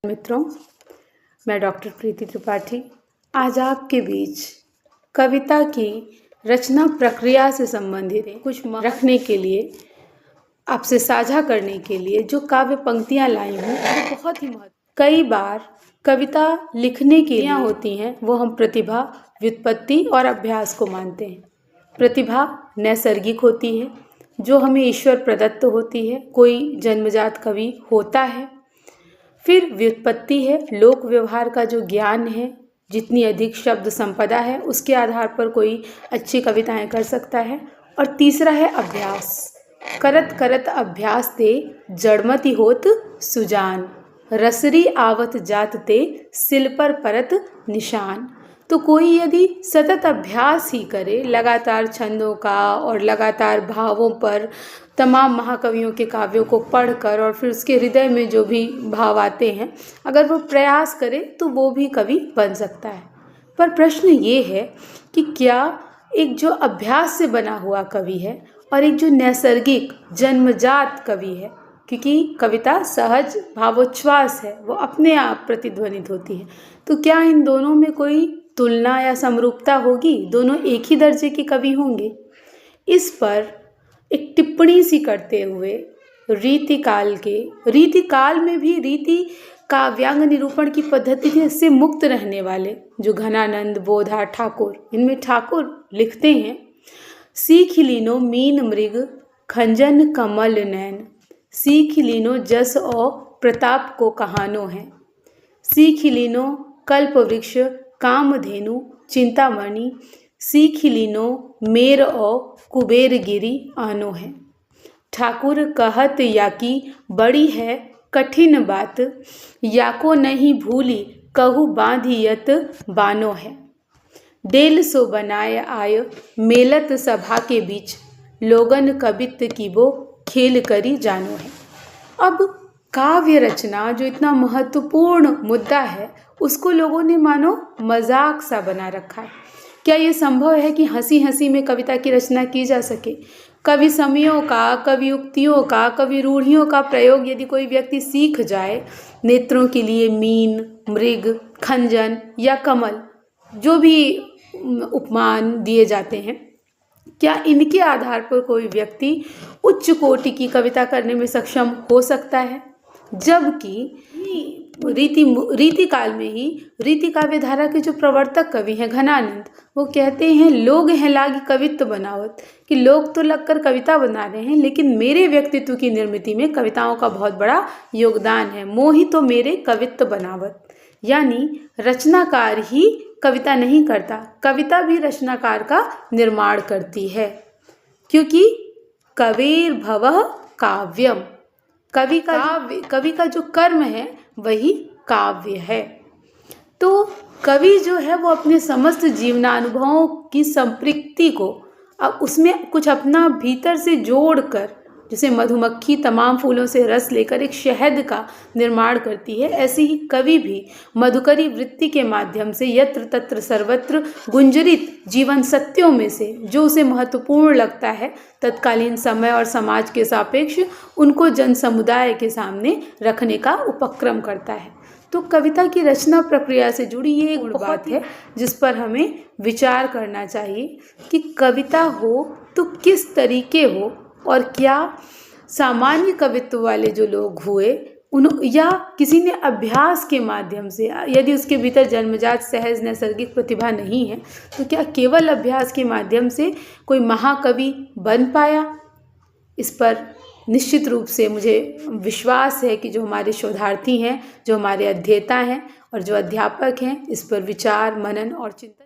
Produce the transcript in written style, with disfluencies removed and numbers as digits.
मित्रों, मैं डॉक्टर प्रीति त्रिपाठी आज आपके बीच कविता की रचना प्रक्रिया से संबंधित कुछ रखने के लिए आपसे साझा करने के लिए जो काव्य पंक्तियां लाई हूँ वो बहुत ही कई बार कविता लिखने की होती हैं वो हम प्रतिभा, व्युत्पत्ति और अभ्यास को मानते हैं। प्रतिभा नैसर्गिक होती है जो हमें ईश्वर प्रदत्त होती है, कोई जन्मजात कवि होता है। फिर व्युत्पत्ति है लोक व्यवहार का जो ज्ञान है, जितनी अधिक शब्द संपदा है उसके आधार पर कोई अच्छी कविताएं कर सकता है। और तीसरा है अभ्यास। करत करत अभ्यास ते जड़मति होत सुजान, रसरी आवत जात ते सिल पर परत निशान। तो कोई यदि सतत अभ्यास ही करे लगातार छंदों का और लगातार भावों पर, तमाम महाकवियों के काव्यों को पढ़कर और फिर उसके हृदय में जो भी भाव आते हैं अगर वो प्रयास करे तो वो भी कवि बन सकता है। पर प्रश्न ये है कि क्या एक जो अभ्यास से बना हुआ कवि है और एक जो नैसर्गिक जन्मजात कवि है, क्योंकि कविता सहज भावोच्छ्वास है, वो अपने आप प्रतिध्वनित होती है, तो क्या इन दोनों में कोई तुलना या समरूपता होगी? दोनों एक ही दर्जे के कवि होंगे? इस पर एक टिप्पणी सी करते हुए रीतिकाल में भी रीति का व्यंग निरूपण की पद्धति से मुक्त रहने वाले जो घनानंद, बोधा, ठाकुर, इनमें ठाकुर लिखते हैं, सीख लीनो मीन मृग खंजन कमल नैन, सीख लीनो जस और प्रताप को कहानो है, सीख लीनो कल्प वृक्ष कामधेनु चिंतामणि, सीख लीनो मेर और कुबेर गिरी आनो है। ठाकुर कहत याकी बड़ी है कठिन बात, याको नहीं भूली कहू बांधियत बानो है। डेल सो बनाए आय मेलत सभा के बीच, लोगन कवित की वो खेल करी जानो है। अब काव्य रचना जो इतना महत्वपूर्ण मुद्दा है उसको लोगों ने मानो मजाक सा बना रखा है। क्या ये संभव है कि हंसी हंसी में कविता की रचना की जा सके? कवि समयों का, कवि उक्तियों का, कवि रूढ़ियों का प्रयोग यदि कोई व्यक्ति सीख जाए, नेत्रों के लिए मीन, मृग, खंजन या कमल, जो भी उपमान दिए जाते हैं, क्या इनके आधार पर कोई व्यक्ति उच्च कोटि की कविता करने में सक्षम हो सकता है? जबकि रीति काल में ही रीति काव्य धारा के जो प्रवर्तक कवि हैं घनानंद, वो कहते हैं लोग हैं लागी कवित्व बनावत, कि लोग तो लगकर कविता बना रहे हैं लेकिन मेरे व्यक्तित्व की निर्मिति में कविताओं का बहुत बड़ा योगदान है, मोहि तो मेरे कवित्व बनावत। यानी रचनाकार ही कविता नहीं करता, कविता भी रचनाकार का निर्माण करती है, क्योंकि कविर भवः काव्यम, कवि का जो कर्म है वही काव्य है। तो कवि जो है वो अपने समस्त जीवनानुभवों की संपृक्ति को अब उसमें कुछ अपना भीतर से जोड़कर, जैसे मधुमक्खी तमाम फूलों से रस लेकर एक शहद का निर्माण करती है, ऐसे ही कवि भी मधुकरी वृत्ति के माध्यम से यत्र तत्र सर्वत्र गुंजरित जीवन सत्यों में से जो उसे महत्वपूर्ण लगता है तत्कालीन समय और समाज के सापेक्ष उनको जन समुदाय के सामने रखने का उपक्रम करता है। तो कविता की रचना प्रक्रिया से जुड़ी ये एक बात है जिस पर हमें विचार करना चाहिए कि कविता हो तो किस तरीके हो, और क्या सामान्य कवित्व वाले जो लोग हुए या किसी ने अभ्यास के माध्यम से, यदि उसके भीतर जन्मजात सहज नैसर्गिक प्रतिभा नहीं है तो क्या केवल अभ्यास के माध्यम से कोई महाकवि बन पाया? इस पर निश्चित रूप से मुझे विश्वास है कि जो हमारे शोधार्थी हैं, जो हमारे अध्येता हैं और जो अध्यापक हैं, इस पर विचार, मनन और चिंतन